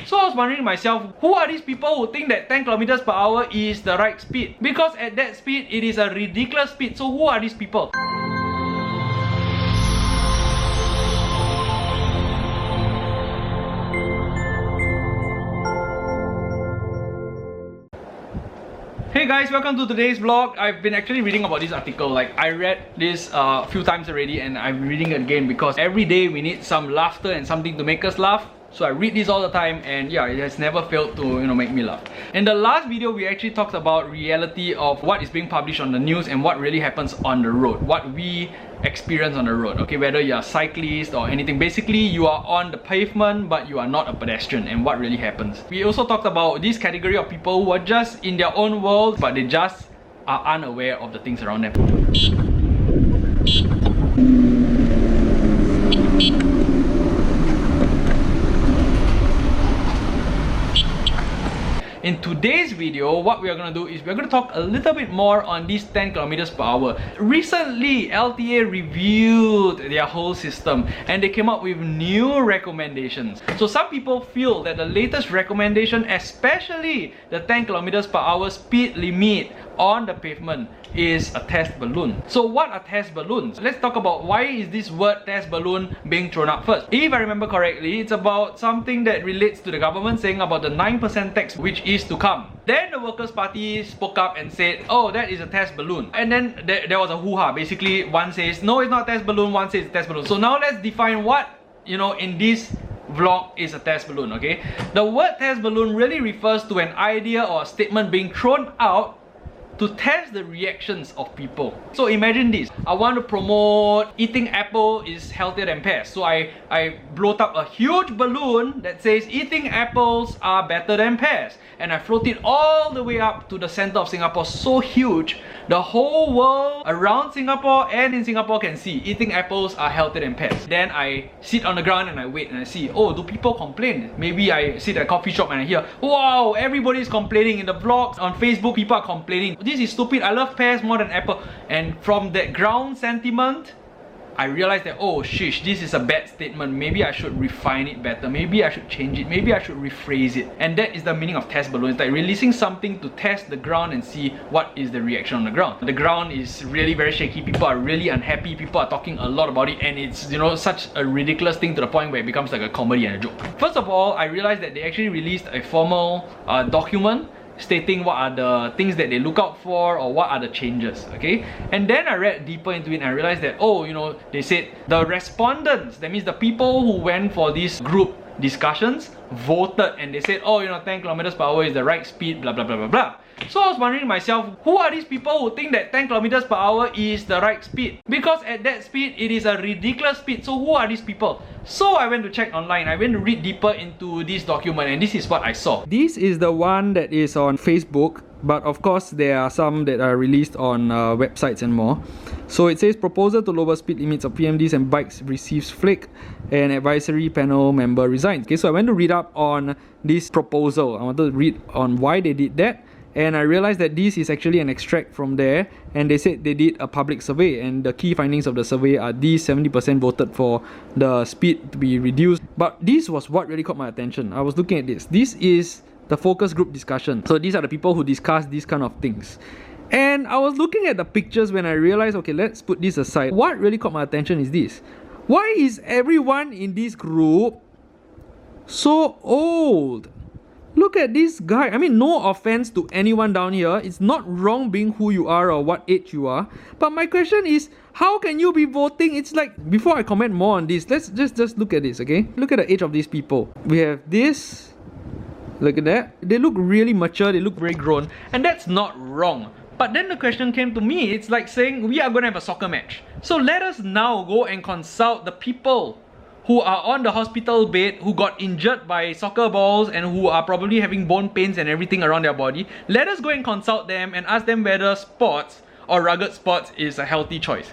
So I was wondering myself, who are these people who think that 10 kilometers per hour is the right speed? Because at that speed, it is a ridiculous speed. So who are these people? Hey guys, welcome to today's vlog. I've been actually reading about this article. Like, I read this a few times already and I'm reading it again because every day we need some laughter and something to make us laugh. So I read this all the time and yeah, it has never failed to, make me laugh. In the last video, we actually talked about reality of what is being published on the news and what really happens on the road. What we experience on the road, okay? Whether you're a cyclist or anything. Basically, you are on the pavement but you are not a pedestrian and what really happens. We also talked about this category of people who are just in their own world but they just are unaware of the things around them. In today's video, what we are going to do is we're going to talk a little bit more on these 10 kilometers per hour. Recently, LTA reviewed their whole system and they came up with new recommendations. So some people feel that the latest recommendation, especially the 10 kilometers per hour speed limit on the pavement, is a test balloon. So what are test balloons? Let's talk about why is this word test balloon being thrown up first. If I remember correctly, it's about something that relates to the government saying about the 9% tax which is to come. Then the Workers' Party spoke up and said, oh, that is a test balloon. And then there was a hoo-ha. Basically, one says, no, it's not a test balloon, one says it's a test balloon. So now let's define what, in this vlog is a test balloon, okay? The word test balloon really refers to an idea or a statement being thrown out to test the reactions of people. So imagine this. I want to promote eating apple is healthier than pears. So I bloat up a huge balloon that says eating apples are better than pears. And I float it all the way up to the center of Singapore. So huge, the whole world around Singapore and in Singapore can see eating apples are healthier than pears. Then I sit on the ground and I wait and I see, oh, do people complain? Maybe I sit at a coffee shop and I hear, wow, everybody's complaining. In the vlogs on Facebook, people are complaining. This is stupid, I love pears more than apple. And from that ground sentiment, I realized that, oh shish, this is a bad statement. Maybe I should refine it better. Maybe I should change it. Maybe I should rephrase it. And that is the meaning of test balloon. It's like releasing something to test the ground and see what is the reaction on the ground. The ground is really very shaky. People are really unhappy. People are talking a lot about it. And it's, such a ridiculous thing to the point where it becomes like a comedy and a joke. First of all, I realized that they actually released a formal document stating what are the things that they look out for or what are the changes, okay? And then I read deeper into it and I realized that, oh, they said the respondents, that means the people who went for these group discussions, voted and they said, oh, 10 kilometers per hour is the right speed, blah, blah, blah, blah, blah. So I was wondering myself, who are these people who think that 10 kilometers per hour is the right speed? Because at that speed, it is a ridiculous speed. So who are these people? So I went to check online. I went to read deeper into this document and this is what I saw. This is the one that is on Facebook, but of course there are some that are released on websites and more. So it says proposal to lower speed limits of PMDs and bikes receives flake and advisory panel member resigns. Okay, so I went to read up on this proposal. I wanted to read on why they did that. And I realized that this is actually an extract from there and they said they did a public survey and the key findings of the survey are these: 70% voted for the speed to be reduced. But this was what really caught my attention. I was looking at this. This is the focus group discussion. So these are the people who discuss these kind of things. And I was looking at the pictures when I realized, okay, let's put this aside. What really caught my attention is this. Why is everyone in this group so old? Look at this guy. I mean, no offense to anyone down here. It's not wrong being who you are or what age you are. But my question is, how can you be voting? It's like, before I comment more on this, let's just look at this, okay? Look at the age of these people. We have this. Look at that. They look really mature. They look very grown. And that's not wrong. But then the question came to me. It's like saying, we are going to have a soccer match. So let us now go and consult the people who are on the hospital bed, who got injured by soccer balls and who are probably having bone pains and everything around their body. Let us go and consult them and ask them whether sports or rugged sports is a healthy choice.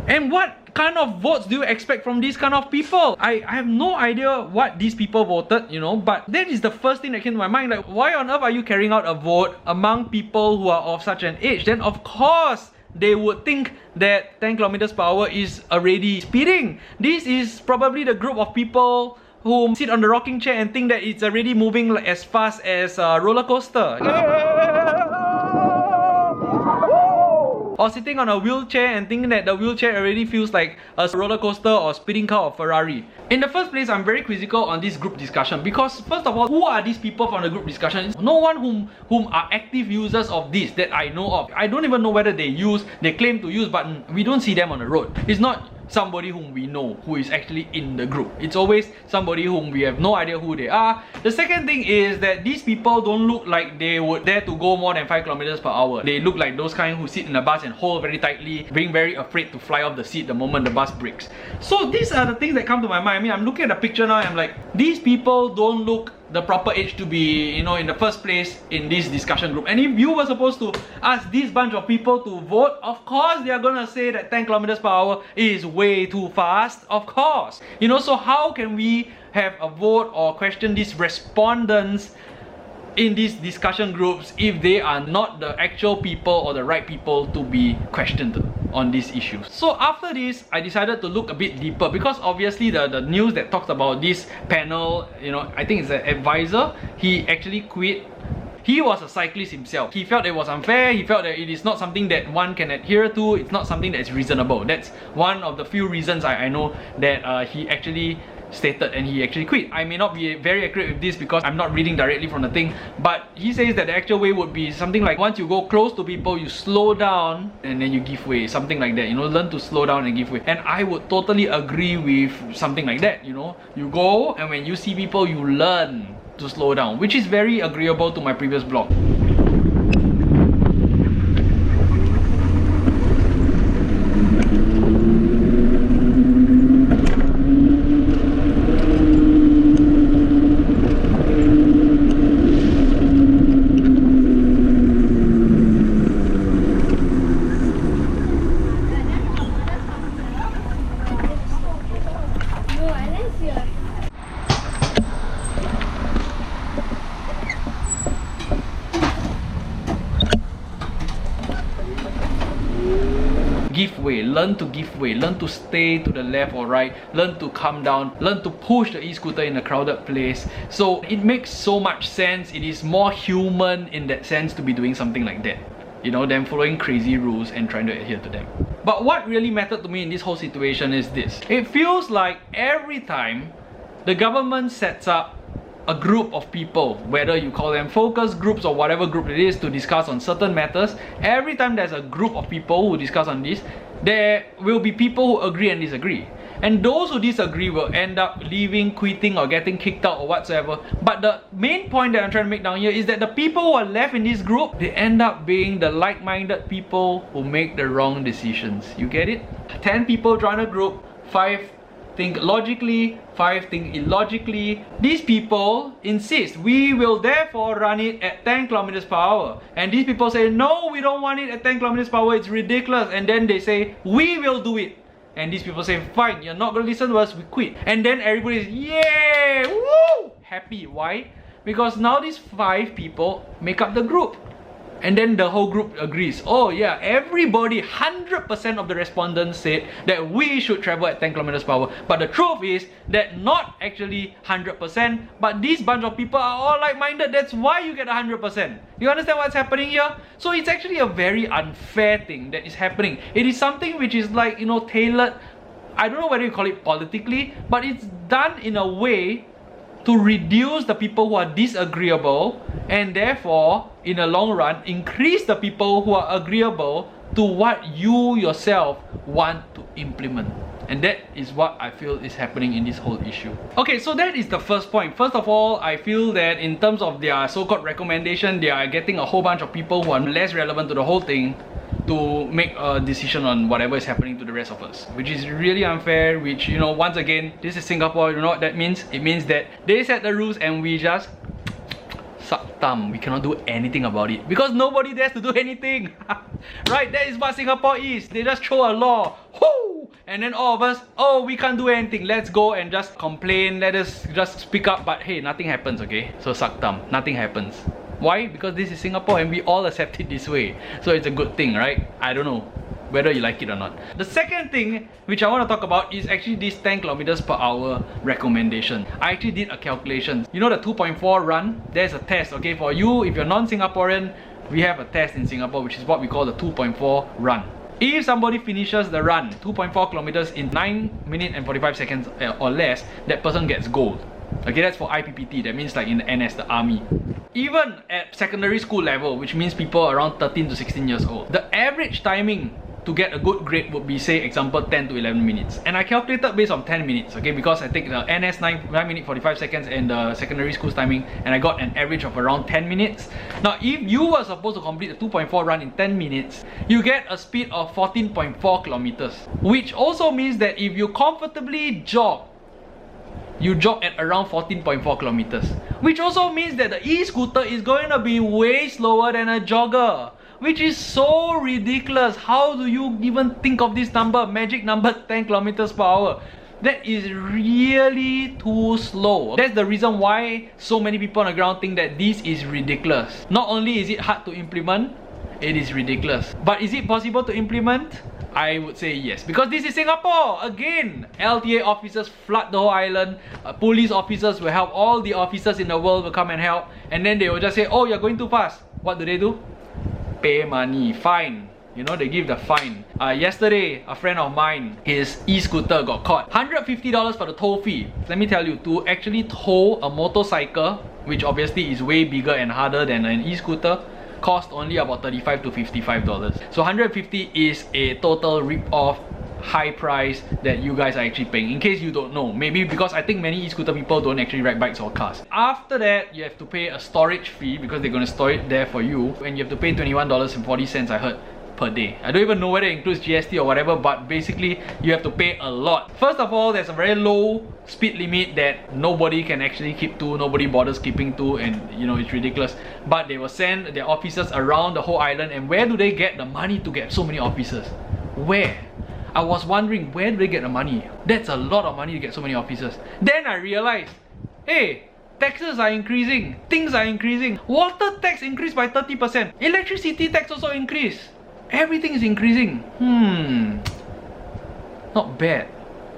And what kind of votes do you expect from these kind of people? I have no idea what these people voted, but that is the first thing that came to my mind. Like, why on earth are you carrying out a vote among people who are of such an age? Then of course, they would think that 10 kilometers per hour is already speeding. This is probably the group of people who sit on the rocking chair and think that it's already moving as fast as a roller coaster. Or sitting on a wheelchair and thinking that the wheelchair already feels like a roller coaster or speeding car or Ferrari. In the first place, I'm very quizzical on this group discussion because first of all, who are these people from the group discussion? No one whom are active users of this that I know of. I don't even know whether they claim to use, but we don't see them on the road. It's not somebody whom we know who is actually in the group. It's always somebody whom we have no idea who they are. The second thing is that these people don't look like they would dare to go more than 5 kilometers per hour. They look like those kind who sit in the bus and hold very tightly, being very afraid to fly off the seat the moment the bus brakes. So these are the things that come to my mind. I mean, I'm looking at the picture now and I'm like, these people don't look the proper age to be, you know, in the first place in this discussion group. And if you were supposed to ask this bunch of people to vote, of course they are gonna say that 10 kilometers per hour is way too fast, of course. You know, so how can we have a vote or question these respondents in these discussion groups if they are not the actual people or the right people to be questioned on these issues? So after this, I decided to look a bit deeper because obviously the news that talks about this panel, you know, I think it's an advisor, he actually quit. He was a cyclist himself. He felt it was unfair, he felt that it is not something that one can adhere to, it's not something that is reasonable. That's one of the few reasons I know that he actually stated and he actually quit. I may not be very accurate with this because I'm not reading directly from the thing, but he says that the actual way would be something like once you go close to people, you slow down and then you give way, something like that, you know, learn to slow down and give way. And I would totally agree with something like that, you know, you go and when you see people, you learn to slow down, which is very agreeable to my previous blog. Give way, learn to give way, learn to stay to the left or right, learn to come down, learn to push the e-scooter in a crowded place. So it makes so much sense, it is more human in that sense to be doing something like that, you know, than following crazy rules and trying to adhere to them. But what really mattered to me in this whole situation is this. It feels like every time the government sets up a group of people, whether you call them focus groups or whatever group it is, to discuss on certain matters, every time there's a group of people who discuss on this, there will be people who agree and disagree. And those who disagree will end up leaving, quitting or getting kicked out or whatsoever. But the main point that I'm trying to make down here is that the people who are left in this group, they end up being the like-minded people who make the wrong decisions. You get it? 10 people join a group, 5 think logically, 5 think illogically. These people insist, we will therefore run it at 10 kilometers per hour. And these people say, no, we don't want it at 10 kilometers per hour, it's ridiculous. And then they say, we will do it. And these people say, fine, you're not going to listen to us, we quit. And then everybody is, yay, woo, happy. Why? Because now these 5 people make up the group. And then the whole group agrees. Oh yeah, everybody, 100% of the respondents said that we should travel at 10 kilometers per hour. But the truth is that not actually 100%, but this bunch of people are all like-minded. That's why you get 100%. You understand what's happening here? So it's actually a very unfair thing that is happening. It is something which is like, you know, tailored, I don't know whether you call it politically, but it's done in a way to reduce the people who are disagreeable and therefore, in the long run, increase the people who are agreeable to what you yourself want to implement. And that is what I feel is happening in this whole issue. Okay, so that is the first point. First of all, I feel that in terms of their so-called recommendation, they are getting a whole bunch of people who are less relevant to the whole thing to make a decision on whatever is happening to the rest of us, which is really unfair, which, you know, once again, this is Singapore, you know what that means? It means that they set the rules and we just suck thumb. We cannot do anything about it because nobody dares to do anything. Right? That is what Singapore is. They just throw a law, whoo, and then all of us, oh, we can't do anything, let's go and just complain, let us just speak up, but hey, nothing happens, okay? So suck thumb, nothing happens. Why? Because this is Singapore and we all accept it this way. So it's a good thing, right? I don't know. whether you like it or not. The second thing which I want to talk about is actually this 10 kilometers per hour recommendation. I actually did a calculation. You know the 2.4 run? There's a test, okay? For you, if you're non-Singaporean, we have a test in Singapore which is what we call the 2.4 run. If somebody finishes the run 2.4 kilometers in 9 minutes and 45 seconds or less, that person gets gold. Okay, that's for IPPT, that means like in the NS, the army. Even at secondary school level, which means people around 13 to 16 years old, the average timing to get a good grade would be, say, example 10 to 11 minutes. And I calculated based on 10 minutes, okay, because I take the NS 9 minutes 45 seconds and the secondary school's timing, and I got an average of around 10 minutes. Now, if you were supposed to complete the 2.4 run in 10 minutes, you get a speed of 14.4 kilometers, which also means that if you comfortably jog, you jog at around 14.4 kilometers, which also means that the e-scooter is going to be way slower than a jogger, which is so ridiculous. How do you even think of this number, magic number 10 kilometers per hour? That is really too slow. That's the reason why so many people on the ground think that this is ridiculous. Not only is it hard to implement, it is ridiculous. But is it possible to implement? I would say yes, because this is Singapore. Again, LTA officers flood the whole island. Police officers will help. All the officers in the world will come and help, and then they will just say, oh, you're going too fast. What do? Pay money, fine. You know, they give the fine. Yesterday, a friend of mine, his e-scooter got caught. $150 for the tow fee. Let me tell you, to actually tow a motorcycle, which obviously is way bigger and harder than an e-scooter, cost only about $35 to $55. So $150 is a total rip-off high price that you guys are actually paying. In case you don't know, maybe because I think many e-scooter people don't actually ride bikes or cars. After that, you have to pay a storage fee because they're going to store it there for you, and you have to pay $21.40, I heard, per day. I don't even know whether it includes GST or whatever, but basically you have to pay a lot. First of all, there's a very low speed limit that nobody can actually keep to, nobody bothers keeping to, and you know, it's ridiculous. But they will send their officers around the whole island, and where do they get the money to get so many officers? Where? I was wondering, where do they get the money? That's a lot of money to get so many officers. Then I realized, hey, taxes are increasing, things are increasing. Water tax increased by 30%. Electricity tax also increased. Everything is increasing. Not bad.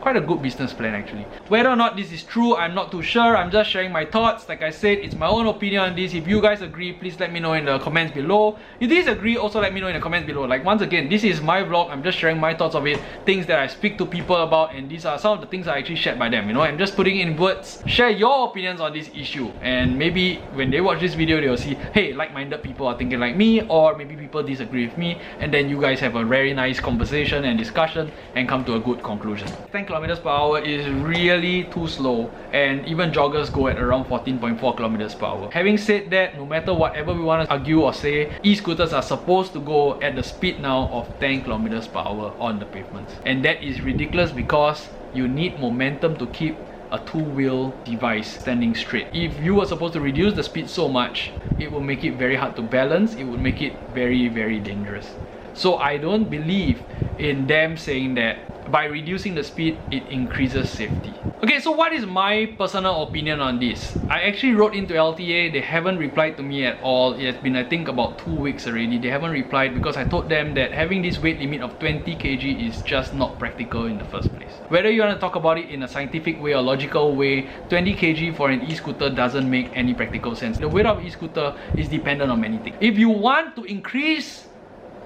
Quite a good business plan actually. Whether or not this is true, I'm not too sure. I'm just sharing my thoughts. Like I said, it's my own opinion on this. If you guys agree, please let me know in the comments below. If you disagree, also let me know in the comments below. Like, once again, this is my vlog. I'm just sharing my thoughts of it, things that I speak to people about, and these are some of the things I actually shared by them. You know, I'm just putting in words. Share your opinions on this issue, and maybe when they watch this video, they'll see, hey, like-minded people are thinking like me, or maybe people disagree with me, and then you guys have a very nice conversation and discussion and come to a good conclusion. 10 kilometers per hour is really too slow, and even joggers go at around 14.4 kilometers per hour. Having said that, no matter whatever we want to argue or say, e-scooters are supposed to go at the speed now of 10 kilometers per hour on the pavements, and that is ridiculous because you need momentum to keep a two-wheel device standing straight. If you were supposed to reduce the speed so much, it will make it very hard to balance. It would make it very, very dangerous. So I don't believe in them saying that by reducing the speed, it increases safety. Okay, so what is my personal opinion on this? I actually wrote into LTA, they haven't replied to me at all. It has been, I think, about 2 weeks already. They haven't replied because I told them that having this weight limit of 20 kg is just not practical in the first place. Whether you want to talk about it in a scientific way or logical way, 20 kg for an e-scooter doesn't make any practical sense. The weight of e-scooter is dependent on many things. If you want to increase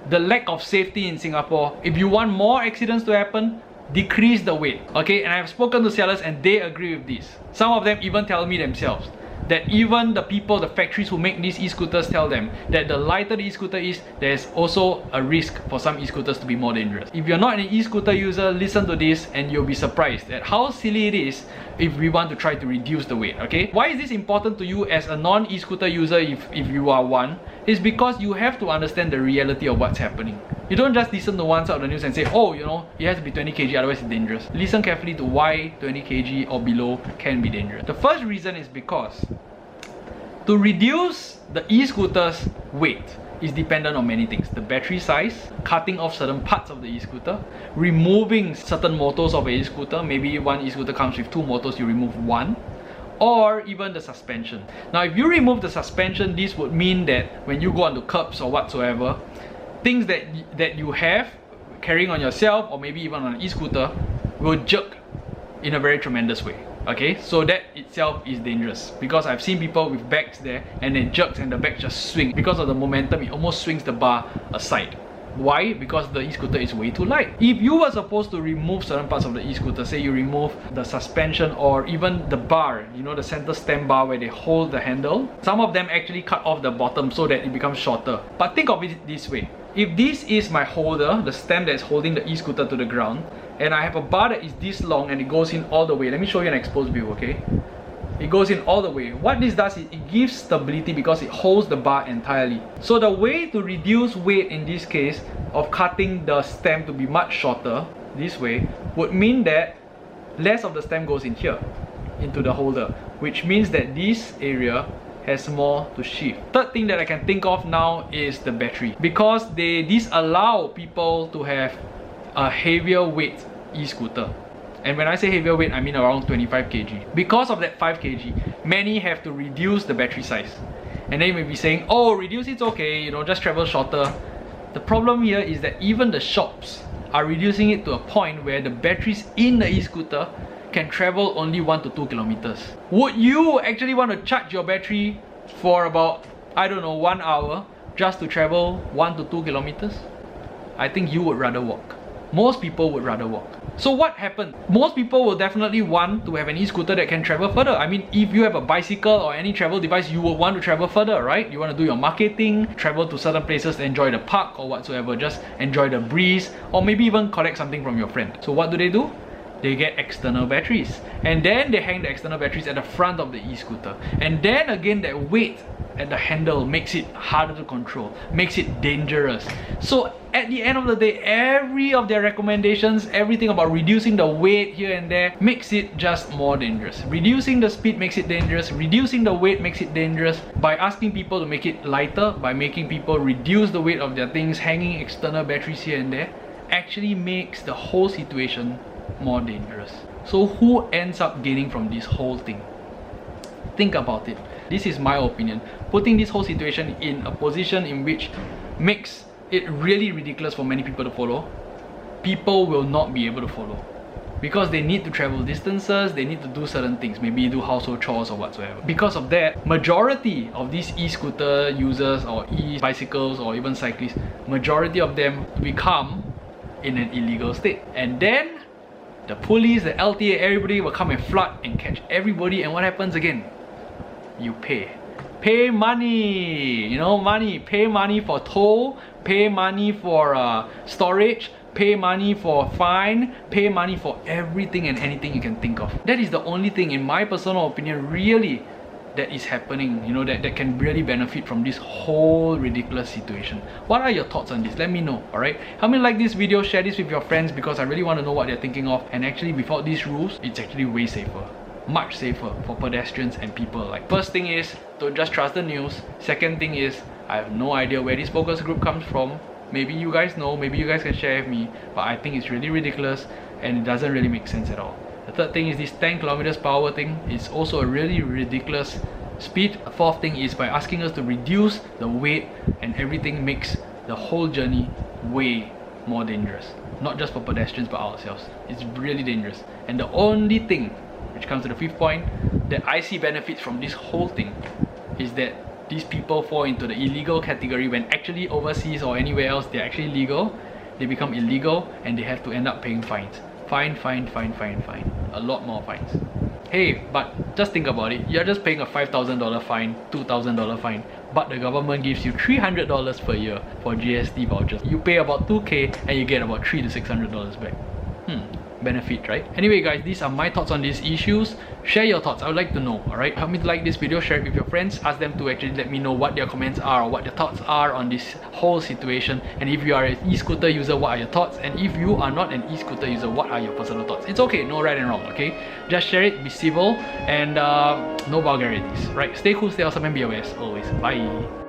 the lack of safety in Singapore, if you want more accidents to happen, decrease the weight. Okay, and I've spoken to sellers and they agree with this. Some of them even tell me themselves that even the people, the factories who make these e-scooters tell them that the lighter the e-scooter is, there's also a risk for some e-scooters to be more dangerous. If you're not an e-scooter user, listen to this and you'll be surprised at how silly it is if we want to try to reduce the weight, okay? Why is this important to you as a non-e-scooter user if you are one? Is because you have to understand the reality of what's happening. You don't just listen to one side of the news and say, oh, you know, it has to be 20 kg, otherwise it's dangerous. Listen carefully to why 20 kg or below can be dangerous. The first reason is because to reduce the e-scooter's weight is dependent on many things. The battery size, cutting off certain parts of the e-scooter, removing certain motors of a e-scooter. Maybe one e-scooter comes with 2 motors, you remove one. Or even the suspension. Now, if you remove the suspension, this would mean that when you go onto curbs or whatsoever, things that you have carrying on yourself or maybe even on an e-scooter will jerk in a very tremendous way. Okay, so that itself is dangerous because I've seen people with bags there and it jerks and the bag just swings. Because of the momentum, it almost swings the bar aside. Why? Because the e-scooter is way too light. If you were supposed to remove certain parts of the e-scooter, say you remove the suspension or even the bar, you know, the center stem bar where they hold the handle, some of them actually cut off the bottom so that it becomes shorter. But think of it this way. If this is my holder, the stem that's holding the e-scooter to the ground, and I have a bar that is this long and it goes in all the way. Let me show you an exposed view, okay? It goes in all the way. What this does is it gives stability because it holds the bar entirely. So the way to reduce weight in this case of cutting the stem to be much shorter, this way, would mean that less of the stem goes in here, into the holder, which means that this area has more to shift. Third thing that I can think of now is the battery, because they disallow people to have a heavier weight e-scooter. And when I say heavier weight, I mean around 25 kg. Because of that 5 kg, many have to reduce the battery size. And then you may be saying, oh, reduce it's okay, you know, just travel shorter. The problem here is that even the shops are reducing it to a point where the batteries in the e-scooter can travel only 1 to 2 kilometers. Would you actually want to charge your battery for about, I don't know, 1 hour just to travel 1 to 2 kilometers? I think you would rather walk. Most people would rather walk. So what happened? Most people will definitely want to have an e-scooter that can travel further. I mean, if you have a bicycle or any travel device, you will want to travel further, right? You want to do your marketing, travel to certain places, enjoy the park or whatsoever, just enjoy the breeze, or maybe even collect something from your friend. So what do? They get external batteries, and then they hang the external batteries at the front of the e-scooter. And then again, that weight at the handle makes it harder to control, makes it dangerous. So at the end of the day, every of their recommendations, everything about reducing the weight here and there, makes it just more dangerous. Reducing the speed makes it dangerous, reducing the weight makes it dangerous. By asking people to make it lighter, by making people reduce the weight of their things, hanging external batteries here and there, actually makes the whole situation more dangerous. So who ends up gaining from this whole thing? Think about it. This is my opinion. Putting this whole situation in a position in which makes it really ridiculous for many people to follow. People will not be able to follow because they need to travel distances, they need to do certain things, maybe do household chores or whatsoever. Because of that, majority of these e-scooter users or e-bicycles or even cyclists, majority of them become in an illegal state. And then the police, the LTA, everybody will come and flood and catch everybody, and what happens again? You pay money, you know, pay money for toll, pay money for storage, pay money for fine, pay money for everything and anything you can think of. That is the only thing, in my personal opinion, really that is happening, you know, that can really benefit from this whole ridiculous situation. What are your thoughts on this? Let me know, alright? Help me like this video, share this with your friends, because I really want to know what they're thinking of. And actually, without these rules, it's actually way safer. Much safer for pedestrians and people. Like, first thing is, don't just trust the news. Second thing is, I have no idea where this focus group comes from. Maybe you guys know, maybe you guys can share with me, but I think it's really ridiculous and it doesn't really make sense at all. The third thing is this 10 kilometers per hour thing. It's also a really ridiculous speed. The fourth thing is by asking us to reduce the weight, and everything makes the whole journey way more dangerous. Not just for pedestrians but ourselves. It's really dangerous. And the only thing, which comes to the fifth point, that I see benefits from this whole thing is that these people fall into the illegal category when actually overseas or anywhere else they're actually legal. They become illegal and they have to end up paying fines. Fine. A lot more fines. Hey, but just think about it. You're just paying a $5,000 fine, $2,000 fine, but the government gives you $300 per year for GST vouchers. You pay about $2K and you get about $300 to $600 back. Benefit, right? Anyway guys, these are my thoughts on these issues. Share your thoughts, I would like to know, alright? Help me to like this video, share it with your friends, ask them to actually let me know what their comments are or what their thoughts are on this whole situation. And if you are an e-scooter user, what are your thoughts? And if you are not an e-scooter user, what are your personal thoughts? It's okay, no right and wrong, okay? Just share it, be civil, and no vulgarities, right? Stay cool, stay awesome, and be aware as always. Bye!